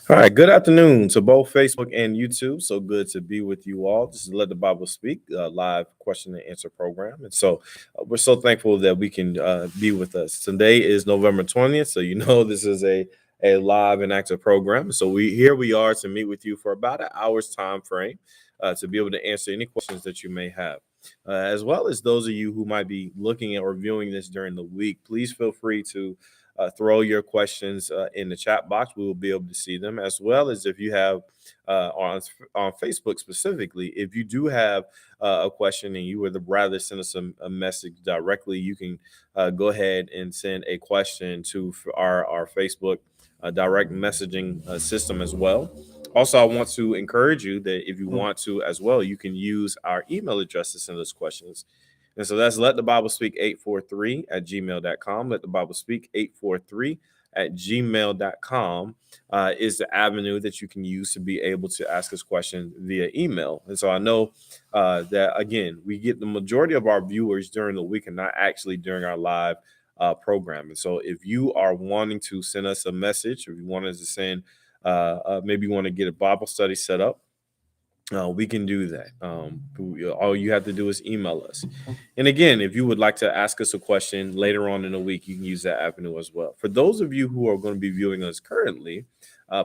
All right, good afternoon to both Facebook and YouTube. So good to be with you all. This is Let the Bible Speak, live question and answer program. And so we're so thankful that we can be with us. Today is November 20th. So, this is a live and active program. So we are to meet with you for about an hour's time frame to be able to answer any questions that you may have. As well as those of you who might be looking at or viewing this during the week, please feel free to throw your questions in the chat box. We will be able to see them, as well as if you have on Facebook specifically. If you do have a question and you would rather send us a message directly, you can go ahead and send a question to our Facebook direct messaging system as well. Also, I want to encourage you that if you want to as well, you can use our email address to send us questions. And so that's let the Bible speak 843 at gmail.com. Let the Bible speak 843 at gmail.com is the avenue that you can use to be able to ask us questions via email. And so I know that, again, we get the majority of our viewers during the week and not actually during our live program. And so if you are wanting to send us a message, or if you want us to send, maybe you want to get a Bible study set up, we can do that. All you have to do is email us. And again, if you would like to ask us a question later on in the week, you can use that avenue as well. For those of you who are going to be viewing us currently,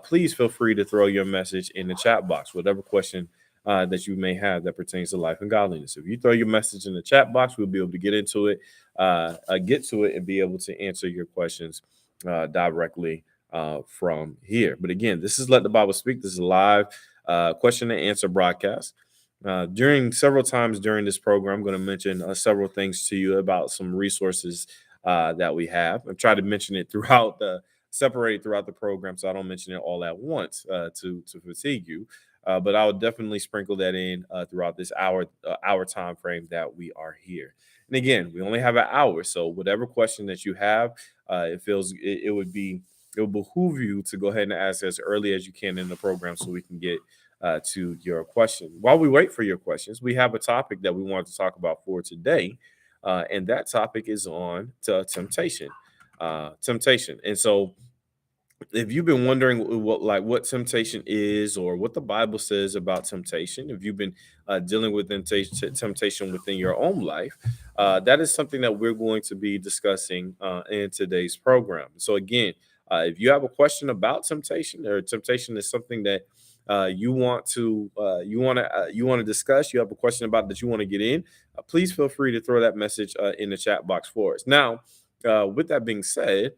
please feel free to throw your message in the chat box, whatever question that you may have that pertains to life and godliness. If you throw your message in the chat box, we'll be able to get to it, and be able to answer your questions directly from here. But again, this is Let the Bible Speak. This is live question and answer broadcast. During several times during this program, I'm going to mention several things to you about some resources that we have. I've tried to mention it separated throughout the program, so I don't mention it all at once to fatigue you. But I will definitely sprinkle that in throughout this hour time frame that we are here. And again, we only have an hour, so whatever question that you have, it will behoove you to go ahead and ask as early as you can in the program so we can get to your question. While we wait for your questions, we have a topic that we want to talk about for today, and that topic is on temptation. Temptation. And so if you've been wondering what temptation is or what the Bible says about temptation, if you've been dealing with temptation within your own life, that is something that we're going to be discussing in today's program. So again, if you have a question about temptation, or temptation is something that you want to discuss, you have a question about that you want to get in, please feel free to throw that message in the chat box for us. Now, with that being said,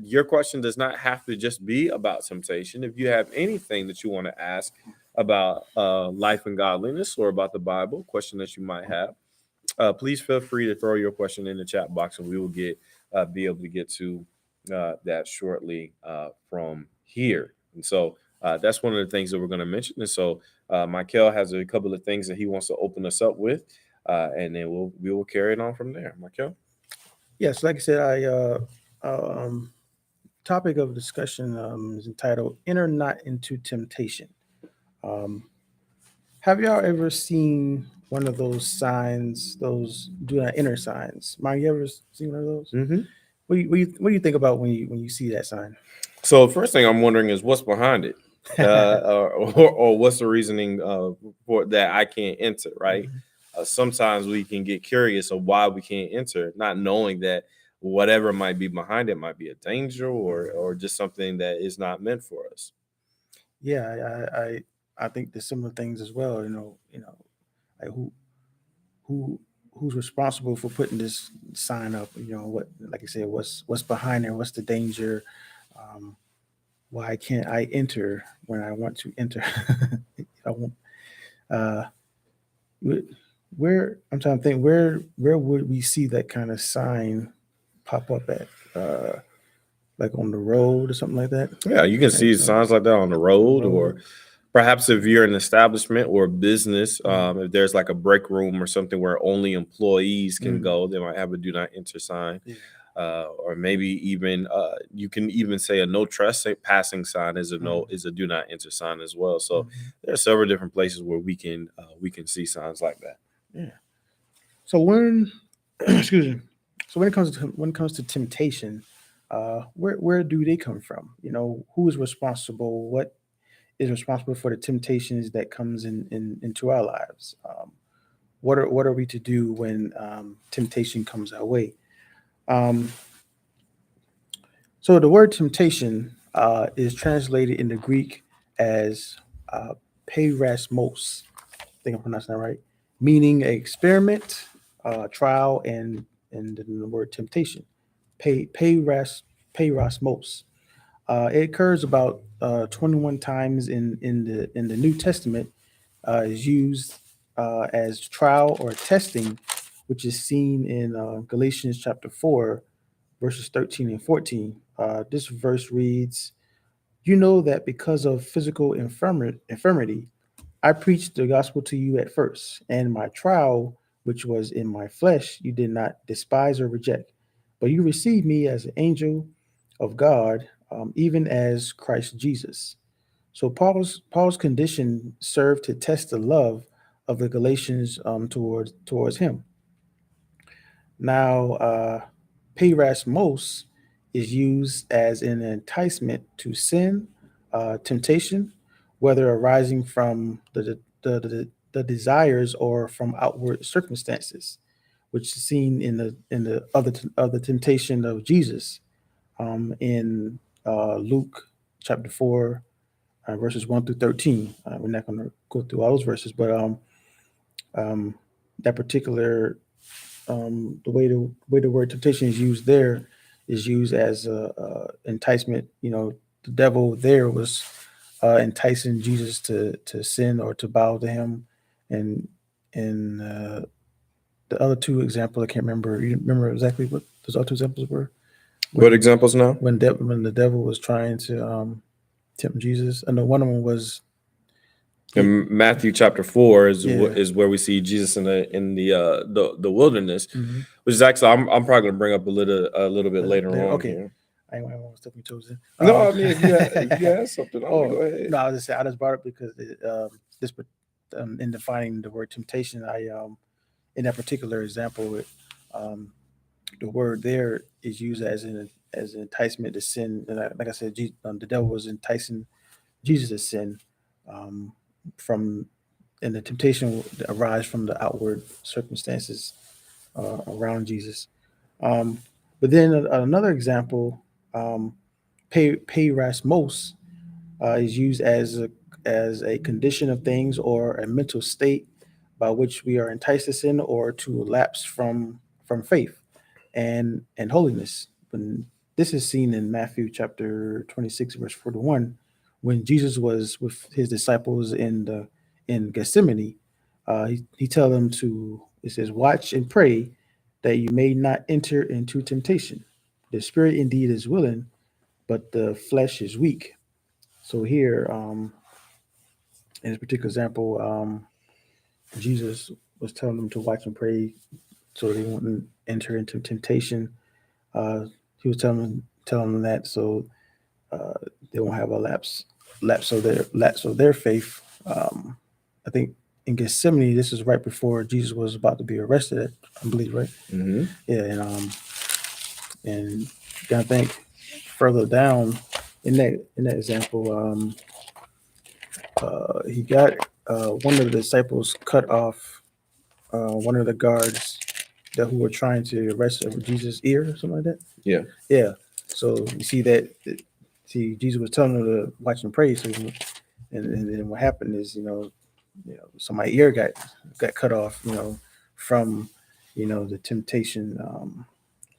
your question does not have to just be about temptation. If you have anything that you want to ask about life and godliness, or about the Bible, question that you might have, please feel free to throw your question in the chat box, and we will be able to get to that shortly from here. And so that's one of the things that we're going to mention. And so Michael has a couple of things that he wants to open us up with, and then we will carry it on from there. Michael? Yes, like I said, topic of discussion is entitled "Enter Not Into Temptation." Have y'all ever seen one of those signs, those do not enter signs? Mike, you ever seen one of those? Mm-hmm. What do you think about when you see that sign? So the first thing I'm wondering is what's behind it, or what's the reasoning for that I can't enter, right? Sometimes we can get curious of why we can't enter, not knowing that whatever might be behind it might be a danger, or just something that is not meant for us. Yeah, I think there's similar things as well. Like who's responsible for putting this sign up? What, like I said, what's behind there? What's the danger? Why can't I enter when I want to enter? I won't. Uh, where I'm trying to think, where would we see that kind of sign pop up at? Like on the road or something like that? Yeah, you can see signs like that on the road, or perhaps if you're an establishment or a business, if there's like a break room or something where only employees can go, they might have a do not enter sign. Yeah. Or maybe even you can even say a no trespassing sign is a do not enter sign as well. So there are several different places where we can see signs like that. Yeah. So when excuse me. So when it comes to temptation, where do they come from? Who is responsible? What is responsible for the temptations that comes into our lives? What are we to do when temptation comes our way? Um, so the word temptation is translated in the Greek as peirasmos. I think I'm pronouncing that right, meaning a experiment, trial, and then the word temptation. Peirasmos. It occurs about 21 times in the New Testament. Is used as trial or testing, which is seen in Galatians chapter 4, verses 13 and 14. This verse reads, "You know that because of physical infirmity, I preached the gospel to you at first, and my trial, which was in my flesh, you did not despise or reject, but you received me as an angel of God, even as Christ Jesus." So Paul's condition served to test the love of the Galatians towards him. Now, peirasmos is used as an enticement to sin, temptation, whether arising from the desires or from outward circumstances, which is seen in the other temptation of Jesus in Luke chapter 4, verses 1 through 13. We're not going to go through all those verses, but um, that particular the way the word temptation is used there is used as a enticement. The devil there was enticing Jesus to sin or to bow to him, and the other two examples I can't remember. You remember exactly what those other two examples were? What examples now? When the devil was trying to tempt Jesus. I know one of them was In Matthew chapter 4 Yeah. is where we see Jesus in the wilderness, Mhm. which is actually I'm probably going to bring up a little bit later on Okay. here. I want to step your toes in. No, I mean if you have something, I'm gonna go ahead. No, I just brought it because this in defining the word temptation, in that particular example, um, the word there is used as an enticement to sin. And like I said, the devil was enticing Jesus to sin, um, from and the temptation arise from the outward circumstances around Jesus. Um, but then another example, peirasmos, is used as a condition of things or a mental state by which we are enticed to sin or to lapse from faith and holiness. When this is seen in Matthew chapter 26, verse 41, when Jesus was with his disciples in Gethsemane, he tell them to, it says, watch and pray that you may not enter into temptation. The spirit indeed is willing, but the flesh is weak. So here, in this particular example, Jesus was telling them to watch and pray so they wouldn't enter into temptation. Uh, he was telling them that so uh, they won't have a lapse of their faith. I think in Gethsemane, this is right before Jesus was about to be arrested, I believe, right? Mm-hmm. Yeah, and I think further down in that example, he got one of the disciples cut off one of the guards that who were trying to arrest Jesus' ear or something like that. Yeah. Yeah. So you see see Jesus was telling them to watch and pray. So and then what happened is so my ear got cut off.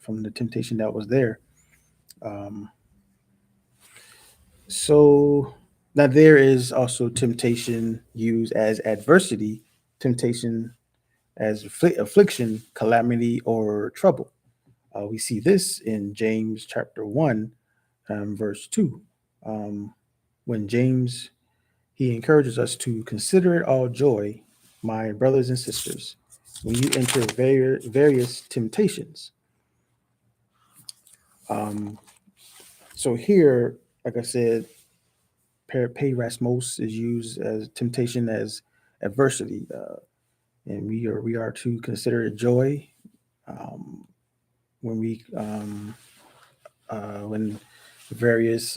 From the temptation that was there. Um, so now there is also temptation used as adversity, temptation as affliction, calamity, or trouble. We see this in James chapter 1, verse 2. When James, he encourages us to consider it all joy, my brothers and sisters, when you enter various temptations. Um, so here, like I said, peirasmos is used as temptation as adversity, and we are to consider it joy um, when we when various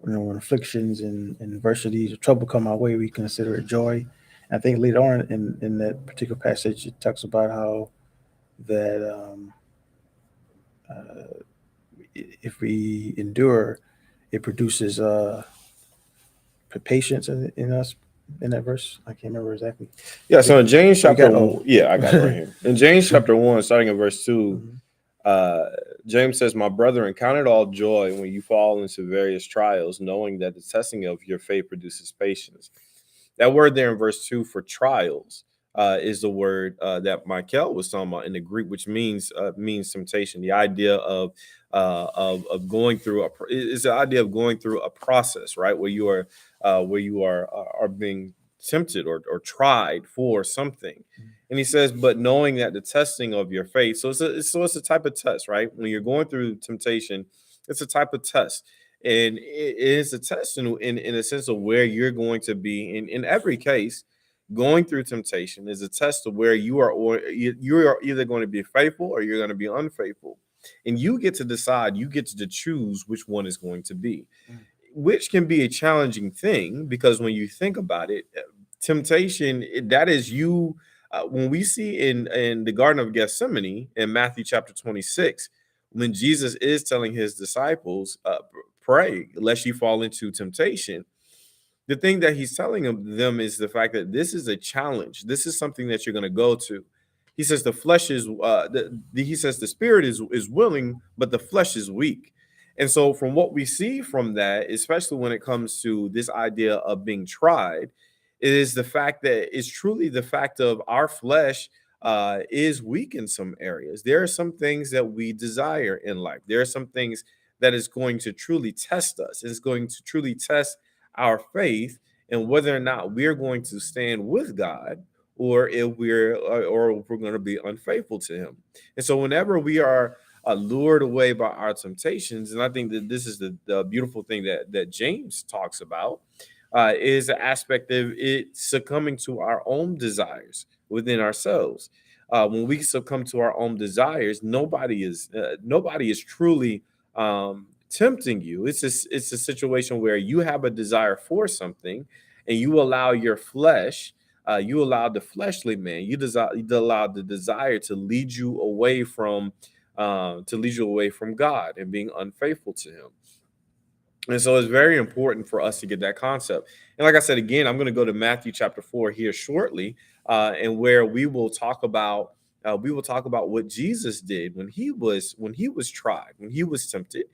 when afflictions and adversities or trouble come our way, we consider it joy. I think later on in that particular passage, it talks about how that uh, if we endure, it produces patience in us. In that verse, I can't remember exactly. Yeah, so in James chapter got- yeah, I got it right here. In James chapter 1, starting in verse 2, Mhm. James says, "My brethren, count it all joy when you fall into various trials, knowing that the testing of your faith produces patience." That word there in verse 2 for trials is the word that Michael was talking about in the Greek, which means temptation. The idea of going through is the idea of going through a process, right, where you are being tempted or tried for something. And he says, but knowing that the testing of your faith, so it's a type of test, right? When you're going through temptation, it's a type of test. And it is a test in a sense of where you're going to be in every case. Going through temptation is a test of where you are either going to be faithful or you're going to be unfaithful. And you get to decide, you get to choose which one is going to be, which can be a challenging thing because when you think about it, temptation, that is you. When we see in the Garden of Gethsemane in Matthew chapter 26, when Jesus is telling his disciples, pray lest you fall into temptation, the thing that he's telling them is the fact that this is a challenge. This is something that you're going to go to. He says the flesh is he says the spirit is willing, but the flesh is weak. And so from what we see from that, especially when it comes to this idea of being tried, is the fact that it's truly the fact of our flesh is weak in some areas. There are some things that we desire in life. There are some things that is going to truly test us. It's going to truly test our faith and whether or not we're going to stand with God or if we're going to be unfaithful to him. And so whenever we are lured away by our temptations, and I think that this is the beautiful thing that James talks about, is the aspect of it succumbing to our own desires within ourselves. When we succumb to our own desires, nobody is truly tempting you. It's a situation where you have a desire for something, and you allow your flesh, you allow the fleshly man, you allow the desire to lead you away from God and being unfaithful to Him. And so it's very important for us to get that concept. And like I said, again, I'm going to go to Matthew chapter 4 here shortly, and where we will talk about what Jesus did when he was tried, when he was tempted,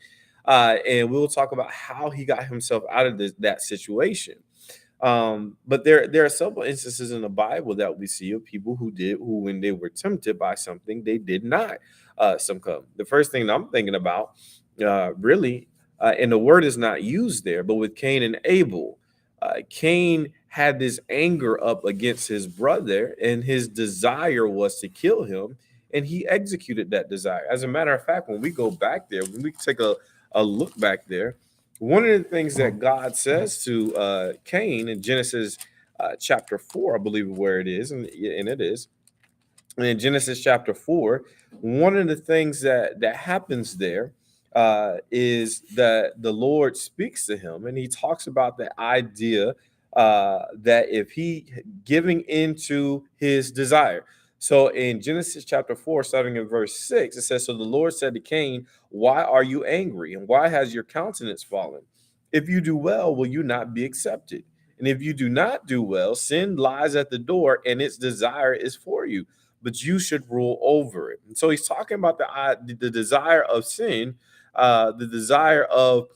and we'll talk about how he got himself out of that situation. But there are several instances in the Bible that we see of people who when they were tempted by something, they did not succumb. The first thing that I'm thinking about, really. And the word is not used there, but with Cain and Abel, Cain had this anger up against his brother, and his desire was to kill him, and he executed that desire. As a matter of fact, when we go back there, when we take a look back there, one of the things that God says to Cain in Genesis chapter 4, I believe where it is, and it is, and in Genesis chapter 4, one of the things that happens there is that the Lord speaks to him, and he talks about the idea that if he giving into his desire. So in Genesis chapter 4, starting in verse 6, it says, "So the Lord said to Cain, why are you angry? And why has your countenance fallen? If you do well, will you not be accepted? And if you do not do well, sin lies at the door, and its desire is for you, but you should rule over it." And so he's talking about the desire of sin, the desire of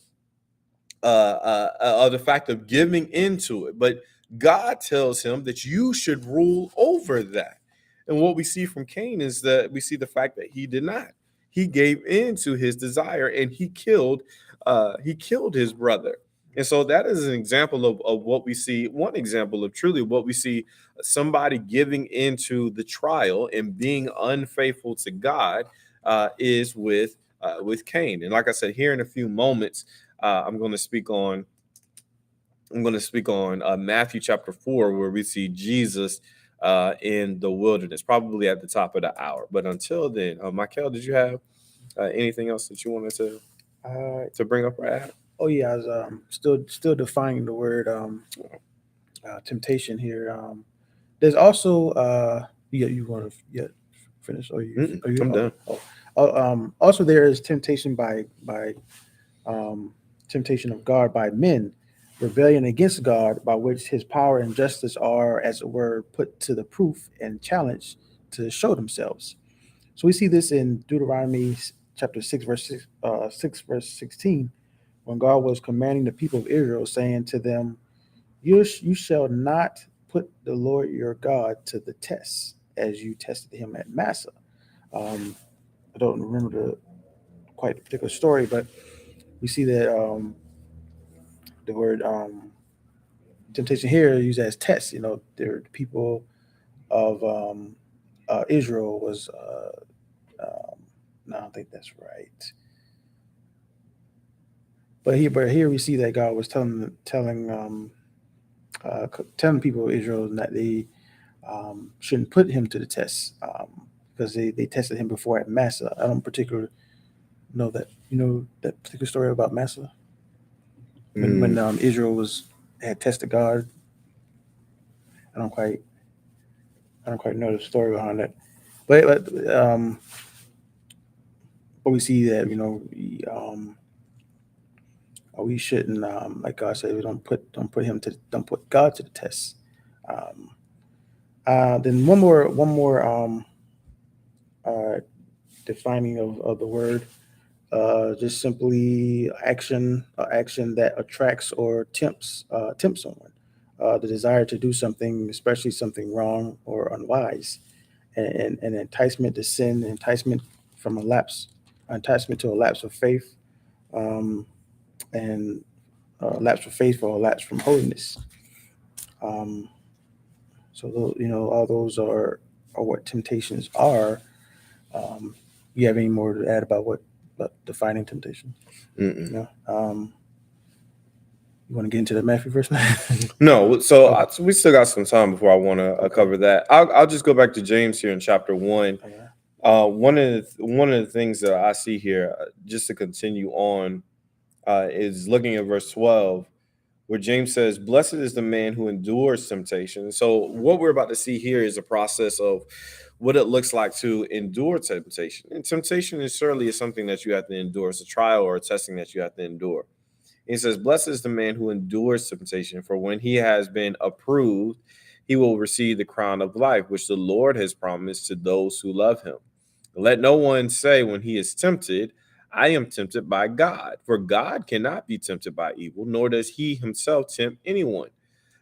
the fact of giving into it. But God tells him that you should rule over that. And what we see from Cain is that we see the fact that he did not. He gave in to his desire, and he killed his brother. And so that is an example of what we see, one example of truly what we see, somebody giving into the trial and being unfaithful to God is with Cain. And like I said, here in a few moments, I'm going to speak on Matthew chapter 4, where we see Jesus in the wilderness, probably at the top of the hour. But until then, Michael, did you have Anything else that you wanted Uh, to bring up or add? oh yeah, I was still defining the word temptation here. There's also you want to finish or you I'm done. also there is temptation by um, temptation of God by men, rebellion against God, by which his power and justice are, as it were, put to the proof and challenged to show themselves. So we see this in Deuteronomy chapter 6 verse 16, when God was commanding the people of Israel, saying to them, you shall not put the Lord your God to the test, as you tested him at Massa. Um, I don't remember the quite particular story, but we see that the word temptation here used as test. The people of Israel was. No, I don't think that's right. But here we see that God was telling people of Israel that they shouldn't put him to the test, because they tested him before at Massa. I don't particularly know that that particular story about Massa when Israel had tested God. I don't quite I don't quite know the story behind it, but we see that we shouldn't, like God said, we don't put God to the test. Um, then one more uh, defining of the word, just simply action that attracts or tempts someone, the desire to do something, especially something wrong or unwise, and enticement to sin, from a lapse enticement to a lapse of faith, um, and lapse of faith or a lapse from holiness. Um, all those are what temptations are. Um, you have any more to add about defining temptation? Mm-mm. No. You want to get into the Matthew verse? No, so Okay. we still got some time before I want to cover that. I'll just go back to James here in chapter 1. Yeah. One of the things that I see here, just to continue on, is looking at verse 12, where James says, "Blessed is the man who endures temptation." So what we're about to see here is a process of what it looks like to endure temptation. And temptation is certainly something that you have to endure. It's a trial or a testing that you have to endure. He says, "Blessed is the man who endures temptation, for when he has been approved, he will receive the crown of life, which the Lord has promised to those who love him. Let no one say when he is tempted, I am tempted by God, for God cannot be tempted by evil, nor does he himself tempt anyone."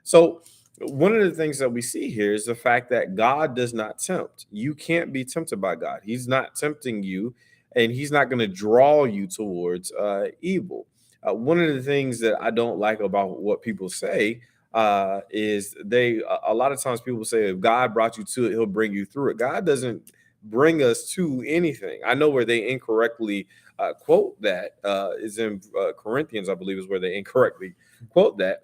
So, one of the things that we see here is the fact that God does not tempt. You can't be tempted by God. He's not tempting you, and he's not going to draw you towards evil. One of the things that I don't like about what people say is a lot of times people say if God brought you to it, he'll bring you through it. God doesn't bring us to anything. I know where they incorrectly quote that is in Corinthians, I believe, is where they incorrectly quote that.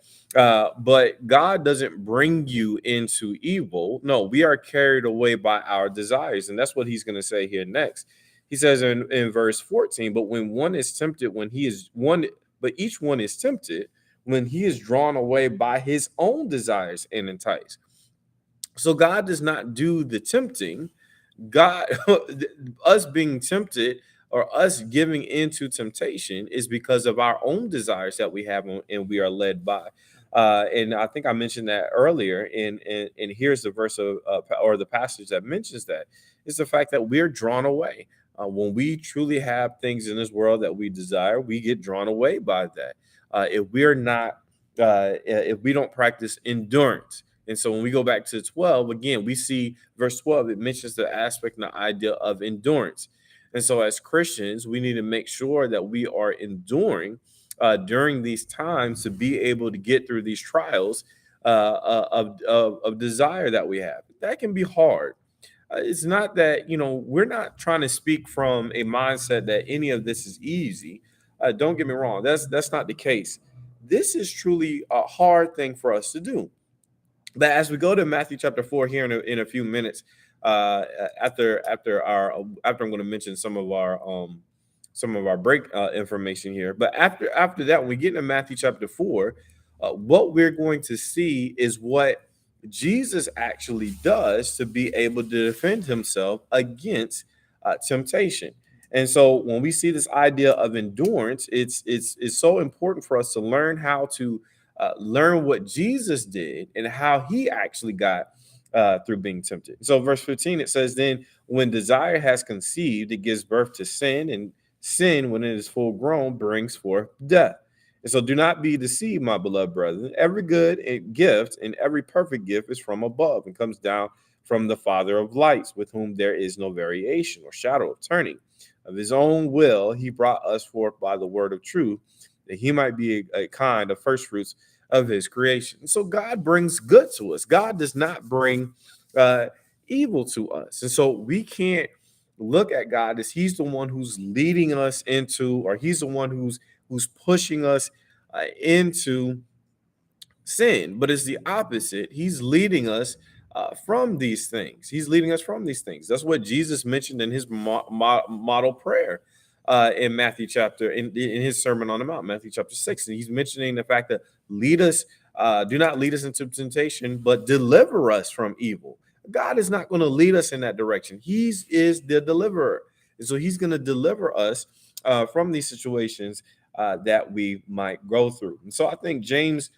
But God doesn't bring you into evil. No, we are carried away by our desires. And that's what he's going to say here next. He says in verse 14, but when one is tempted, when he is one, but each one is tempted when he is drawn away by his own desires and enticed. So God does not do the tempting. God, us being tempted or us giving into temptation is because of our own desires that we have and we are led by. And I think I mentioned that earlier. And here's the verse or the passage that mentions that is the fact that we're drawn away. When we truly have things in this world that we desire, we get drawn away by that. If we don't practice endurance. And so when we go back to 12, again, we see verse 12, it mentions the aspect and the idea of endurance. And so as Christians, we need to make sure that we are enduring during these times to be able to get through these trials of desire that we have. That can be hard. It's not that, we're not trying to speak from a mindset that any of this is easy. Don't get me wrong. That's not the case. This is truly a hard thing for us to do. But as we go to Matthew chapter 4 here in a few minutes, after I'm going to mention some of our some of our break information here. But after that, when we get into Matthew chapter 4, what we're going to see is what Jesus actually does to be able to defend himself against temptation. And so when we see this idea of endurance, it's so important for us to learn how to learn what Jesus did and how he actually got through being tempted. So verse 15, it says, then when desire has conceived, it gives birth to sin, and sin, when it is full grown, brings forth death. And so do not be deceived, my beloved brethren. Every good gift and every perfect gift is from above and comes down from the Father of lights, with whom there is no variation or shadow of turning. Of his own will, he brought us forth by the word of truth, that he might be a kind of first fruits of his creation. So God brings good to us. God does not bring evil to us. And so we can't look at God as he's the one who's leading us into, or he's the one who's pushing us into sin, but it's the opposite. He's leading us from these things. He's leading us from these things. That's what Jesus mentioned in his model prayer in Matthew chapter, in his Sermon on the Mount, Matthew chapter 6. And he's mentioning the fact that lead us, do not lead us into temptation, but deliver us from evil. God is not going to lead us in that direction. He is the deliverer. And so he's going to deliver us from these situations that we might go through. And so I think James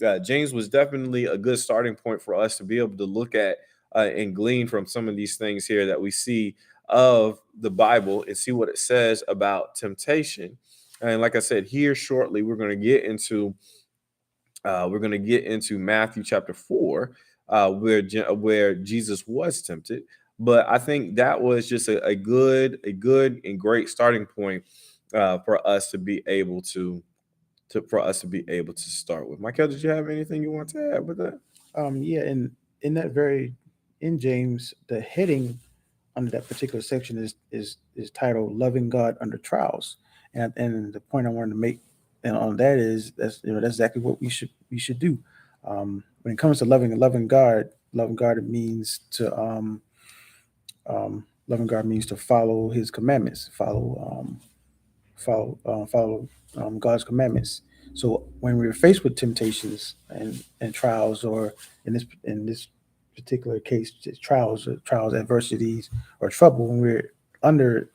was definitely a good starting point for us to be able to look at and glean from some of these things here that we see of the Bible and see what it says about temptation. And like I said, here shortly, we're going to get into Matthew chapter 4, where Jesus was tempted. But I think that was just a good and great starting point for us to be able to start with. Michael, did you have anything you want to add with that? Yeah, and in James, the heading under that particular section is titled "Loving God Under Trials," and the point I wanted to make on that is that's exactly what we should do. When it comes to loving God, it means to loving God means to follow His commandments, follow God's commandments. So when we're faced with temptations and trials, or in this particular case, trials, adversities, or trouble, when we're under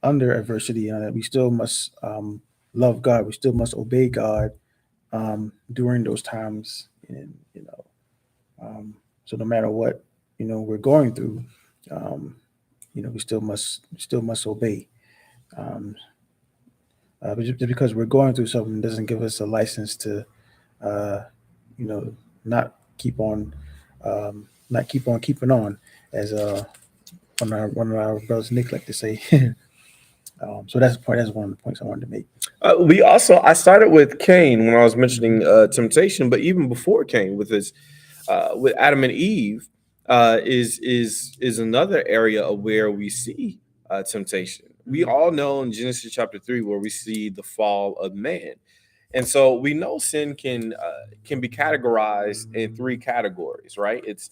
adversity, we still must love God. We still must obey God during those times, and so no matter what we're going through, we still must obey. But just because we're going through something doesn't give us a license to, not keep on, keeping on, as one of our brothers Nick like to say. So that's the point. That's one of the points I wanted to make. I started with Cain when I was mentioning temptation, but even before Cain, with Adam and Eve, is another area of where we see temptation. We all know in Genesis chapter 3 where we see the fall of man. And so we know sin can be categorized in three categories, right? It's